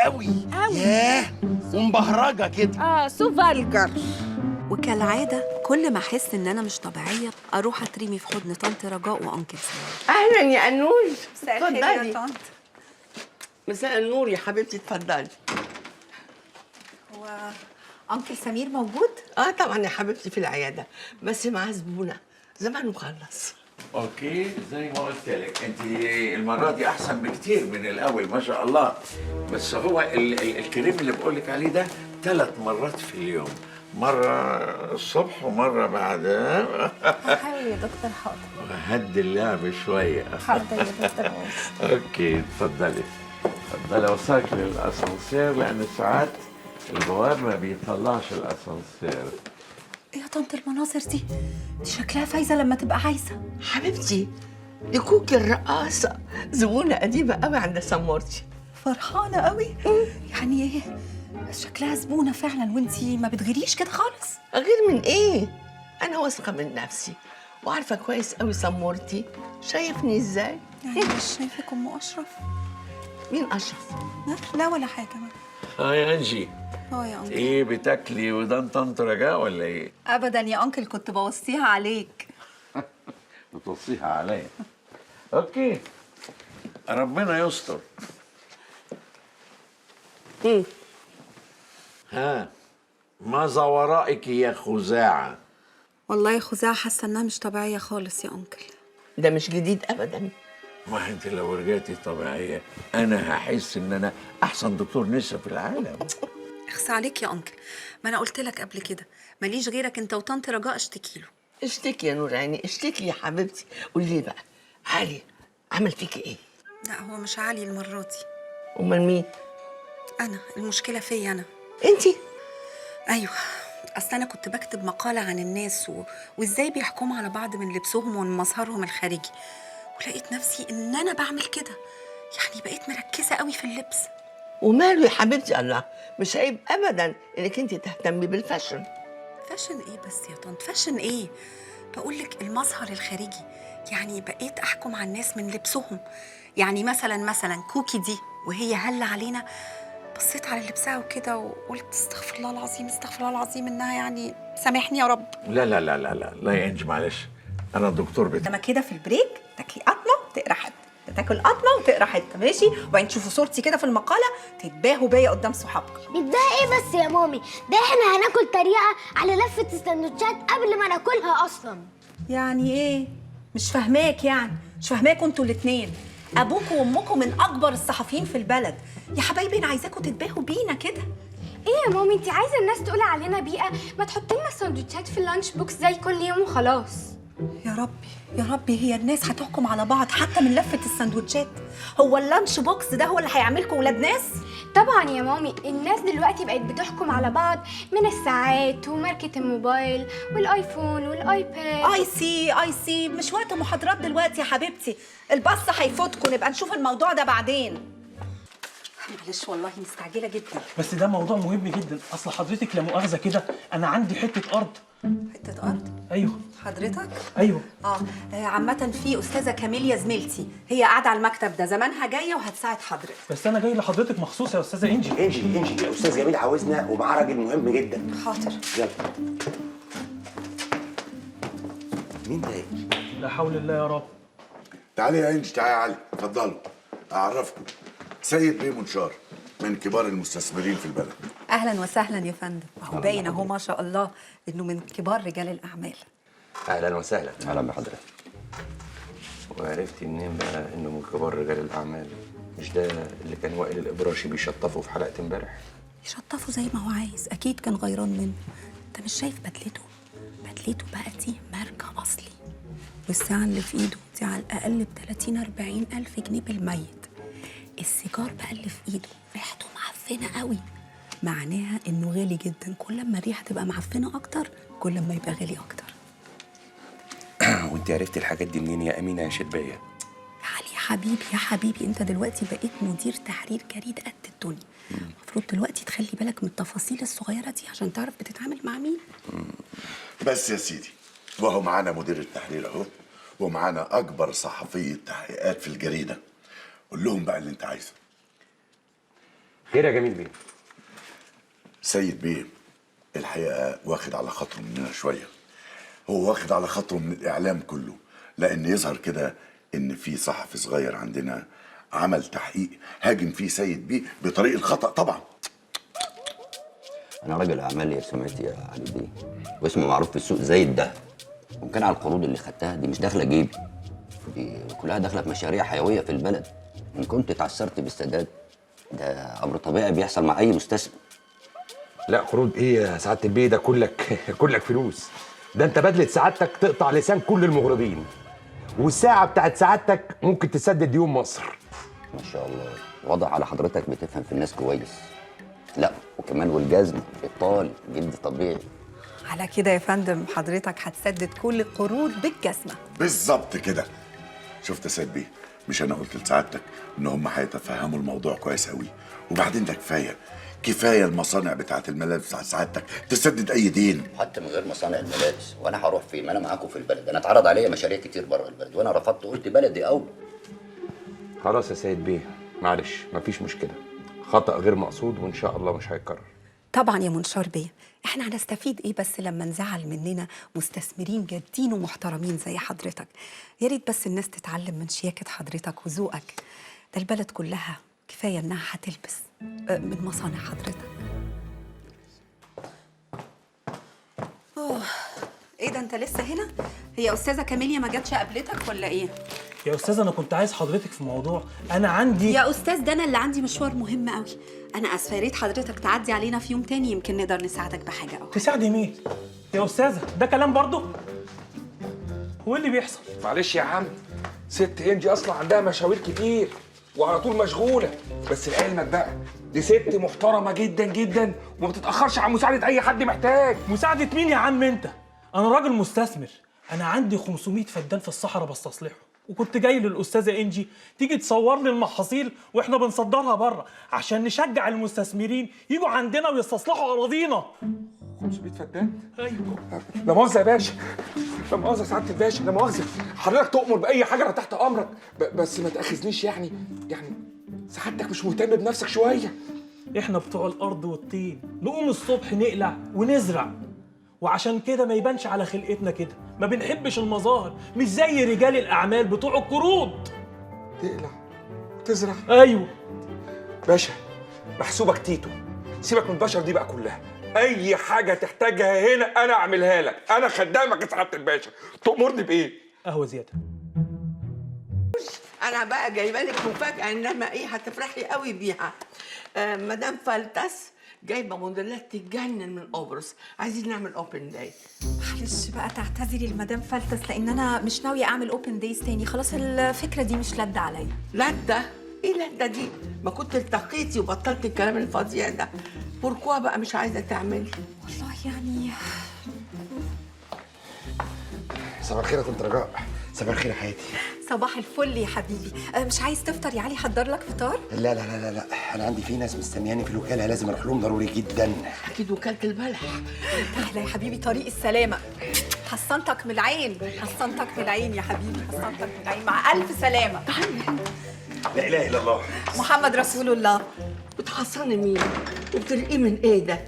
قوي ياه، ومبهرجه كده. سو فالجر. وكالعادة كل ما أحس إن أنا مش طبيعية أروح أترمي في حضن طنط رجاء وأنكل سامي. اهلا يا انوش. مساء الخير يا اتفضلي. طنط. مساء النور يا حبيبتي، اتفضلي. هو أنكل سمير موجود؟ طبعا يا حبيبتي في العياده، بس معاه زبونه زمان مخلص. اوكي، زي ما قلت لك انت المره دي احسن بكتير من الاول ما شاء الله. بس هو الكريم اللي بقول لك عليه ده 3 مرات في اليوم، مره الصبح ومره بعدها. هحاول يا دكتور. حاضر هدي اللعب شويه. حاضر يا دكتور. اوكي، اتفضلي اتفضلي، اوصلك للاسانسير لان ساعات البواب ما بيطلعش الاسانسير. إيه يا طنط المناظر دي؟ دي شكلها فايزة لما تبقى عايزة. حبيبتي دي كوكي الرقاصه، زبونه قديمه قوي عند سمورتي. فرحانة قوي. يعني إيه؟ شكلها زبونة فعلا وانتي ما بتغيريش كده خالص. غير من ايه؟ انا واثقه من نفسي وعارفه كويس قوي سمورتي شايفني ازاي. يعني مش شايفك أم أشرف؟ مين اشرف؟ لا ولا حاجة. يا انجي، يا أنكل. ايه بتاكلي ودان طنط رجاء ولا ايه؟ أبدا يا أنكل، كنت بوصيها عليك. بتوصيها عليا. اوكي، ربنا يستر. ها، ماذا ورائك يا خزاعة؟ والله يا خزاعة حاسة إنها مش طبيعية خالص يا أنكل. ده مش جديد ابدا. ما انت لو رجعتي طبيعية انا هحس ان انا احسن دكتور نسا في العالم. اخصى عليك يا أنكل، ما أنا قلت لك قبل كده ماليش غيرك أنت وطنط رجاء اشتكي له. اشتكي يا نور عيني، اشتكي يا حبيبتي. قولي لي بقى، علي عمل فيكي ايه؟ لا هو مش علي المرة دي. امال مين؟ أنا المشكلة فيا أنا. انتي؟ أيوه، أصل أنا كنت بكتب مقالة عن الناس وإزاي بيحكموا على بعض من لبسهم ومن مظهرهم الخارجي، ولقيت نفسي إن أنا بعمل كده. يعني بقيت مركزة قوي في اللبس. وماله يا حبيبتي؟ الله، مش عيب ابدا انك انت تهتمي بالفاشن. فاشن ايه بس يا طنط؟ فاشن ايه؟ بقولك المظهر الخارجي. يعني بقيت احكم على الناس من لبسهم. يعني مثلا كوكي دي وهي هلة علينا، بصيت على لبسها وكده وقلت استغفر الله العظيم استغفر الله العظيم انها يعني سامحني يا رب. لا لا لا لا لا لا يا انجي، معلش، انا الدكتور بتاعي. لما كده في البريك تاكلي قطمه تقرا حته، تاكل قطمه وتقرا حته، ماشي؟ وبعدين تشوفوا صورتي كده في المقاله تتباهوا بيا قدام صحابكم. بيتباع ايه بس يا مامي؟ ده احنا هناكل تريقه على لفه السندوتشات قبل ما ناكلها اصلا. يعني ايه؟ مش فاهماك، يعني مش فاهماكوا انتوا الاتنين. ابوكوا وامكوا من اكبر الصحفيين في البلد. يا حبايبي انا عايزاكوا تتباهوا بينا كده. ايه يا مامي، انت عايزه الناس تقول علينا بيئه؟ ما تحط لنا سندوتشات في اللانش بوكس زي كل يوم وخلاص. يا ربي يا ربي، هي الناس هتحكم على بعض حتى من لفه السندوتشات؟ هو اللانش بوكس ده هو اللي هيعملكوا ولاد ناس؟ طبعا يا مامي، الناس دلوقتي بقت بتحكم على بعض من الساعات وماركه الموبايل والايفون والايباد. اي سي، مش وقت محاضرات دلوقتي يا حبيبتي، البص هيفوتكم، نبقى نشوف الموضوع ده بعدين. معلش والله مستعجله جدا. بس ده موضوع مهم جدا. اصل حضرتك لا مؤاخذه كده، انا عندي حته ارض. حته ارض؟ ايوه. حضرتك؟ ايوه. عامة في أستاذة كاميليا زميلتي، هي قاعدة على المكتب ده، زمانها جاية وهتساعد حضرتك. بس أنا جاي لحضرتك مخصوص يا أستاذة إنجي. إنجي، أستاذ جميل عاوزنا ومعاه راجل مهم جدا. حاضر. يلا. مين ده؟ لا حول الله يا رب. تعالي يا إنجي، تعالي يا علي، اتفضلوا. أعرفكم سيد بيه منشار، من كبار المستثمرين في البلد. أهلا وسهلا يا فندم. هو باين أهو ما شاء الله إنه من كبار رجال الأعمال. أهلا وسهلا. اهلا بحضرتك. وعرفتي منين بقى إنه من كبار رجال الأعمال؟ مش ده اللي كان وائل الإبراشي بيشطفه في حلقة امبارح؟ يشطفه زي ما هو عايز، أكيد كان غيران منه. أنت مش شايف بدلته؟ بدلته بقى دي ماركة أصلي، والساعة اللي في إيده دي على الأقل ب30-40 ألف جنيه بالميت. السيجار بقى اللي في إيده ريحته معفنة قوي، معناها إنه غالي جدا. كل ما الريحة تبقى معفنة أكتر كل ما يبقى غالي أكتر. وأنت عرفتي الحاجات دي منين يا أمينة يا شربية؟ يا علي يا حبيبي أنت دلوقتي بقيت مدير تحرير جريدة قد الدنيا. المفروض دلوقتي تخلي بالك من التفاصيل الصغيرة دي عشان تعرف بتتعامل مع مين. بس يا سيدي، وهو معانا مدير التحرير أهو، ومعانا أكبر صحفي التحقيقات في الجريدة. قول لهم بقى اللي أنت عايزه. خير يا جميل بيه؟ سيد بيه الحقيقه واخد على خاطره مننا شويه. هو واخد على خاطره من الاعلام كله، لان يظهر كده ان في صحفي صغير عندنا عمل تحقيق هاجم فيه سيد بيه بطريق الخطا طبعا. انا راجل اعمال يا سمعتي يا علي بيه، واسمه معروف في السوق زي الدهب. وكان على القروض اللي خدتها دي مش داخله جيبي، دي كلها داخله في مشاريع حيويه في البلد. ان كنت اتعثرت بالسداد ده امر طبيعي بيحصل مع اي مستثمر. لا قروض ايه يا سعاده البيه؟ ده كلك فلوس. ده انت بدله سعادتك تقطع لسان كل المغرضين، والساعه بتاعت سعادتك ممكن تسدد ديون مصر. ما شاء الله، واضح على حضرتك بتفهم في الناس كويس. لا وكمان والجزم الطال جلد طبيعي. على كده يا فندم حضرتك هتسدد كل القروض بالجزمه. بالظبط كده. شفت يا سيد بيه، مش انا قلت لسعادتك ان هم هيتفهموا الموضوع كويس قوي؟ وبعدين ده كفايه المصانع بتاعت الملابس بتاعت سعادتك تسدد اي دين. حتى من غير مصانع الملابس، وانا هروح فين؟ ما انا معاكم في البلد. انا اتعرض عليا مشاريع كتير بره البلد وانا رفضت، قلت بلدي اول. خلاص يا سيد بيه، معلش مفيش مشكله، خطأ غير مقصود وان شاء الله مش هيتكرر. طبعا يا منشار بيه، احنا هنستفيد ايه بس لما نزعل مننا مستثمرين جادين ومحترمين زي حضرتك؟ يا ريت بس الناس تتعلم من شياكه حضرتك وذوقك. ده البلد كلها كفايه انها هتلبس من مصانع حضرتك. ايه ده انت لسه هنا؟ هي استاذه كاميليا ما جاتش قابلتك ولا ايه؟ يا استاذ انا كنت عايز حضرتك في موضوع. انا عندي يا استاذ ده انا اللي عندي مشوار مهم قوي. انا اسفه، يا ريت حضرتك تعدي علينا في يوم تاني يمكن نقدر نساعدك بحاجه او تساعدي مين؟ يا استاذه ده كلام برضه؟ هو اللي بيحصل؟ معلش يا عم، ست انجي اصلا عندها مشاوير كتير وعلى طول مشغوله، بس لعلمك بقى دي ست محترمه جدا جدا وما بتتاخرش عن مساعده اي حد محتاج. مساعده مين يا عم انت؟ انا راجل مستثمر، انا عندي 500 فدان في الصحراء بستصلحه، وكنت جاي للاستاذه انجي تيجي تصور لي المحاصيل واحنا بنصدرها بره عشان نشجع المستثمرين يجوا عندنا ويستصلحوا اراضينا. 500 فدان؟ ايوه. لا مؤاخذه يا باشا، لا مؤاخذه يا سعاده الباشا، لا مؤاخذه، حضرتك تؤمر باي حاجه انا تحت امرك، بس ما تاخذنيش يعني سعادتك مش مهتم بنفسك شويه؟ احنا بتوع الارض والطين، نقوم الصبح نقلع ونزرع، وعشان كده ما يبانش على خلقتنا كده، ما بنحبش المظاهر، مش زي رجال الاعمال بتوع القروض. تقلع وتزرع؟ ايوه باشا، محسوبك تيتو، سيبك من البشر دي بقى كلها، اي حاجه تحتاجها هنا انا اعملها لك، انا خدامك يا سعاده الباشا، تأمرني بايه؟ قهوه زياده. انا بقى جايبه لك مفاجاه، انما ايه هتفرحي قوي بيها. مدام فلتس جايبه موديلات تتجنن من قبرص، عايزين نعمل اوبن داي. معلش بقى تعتذري لمدام فلتس لان انا مش ناويه اعمل اوبن دايز تاني، خلاص الفكره دي مش لادة عليا. لادة؟ ايه لادة دي؟ ما كنت التقيتي وبطلت الكلام الفظيع ده. بوركوا بقى مش عايزه تعملي؟ والله يعني. صباح الخير يا طنط رجاء. صباح الخير يا حياتي. صباح الفل يا حبيبي. مش عايز تفطر يا علي؟ حضر لك فطار؟ لا لا لا لا لا، انا عندي في ناس مستنياني في الوكاله لازم اروح لهم ضروري جدا. اكيد وكاله البلح. تعالى يا حبيبي، طريق السلامه. حصنتك من العين، حصنتك من العين يا حبيبي، حصنتك من العين، مع الف سلامه. لا اله الا الله محمد رسول الله. بتحصني مين؟ وبترقيه من ايه ده؟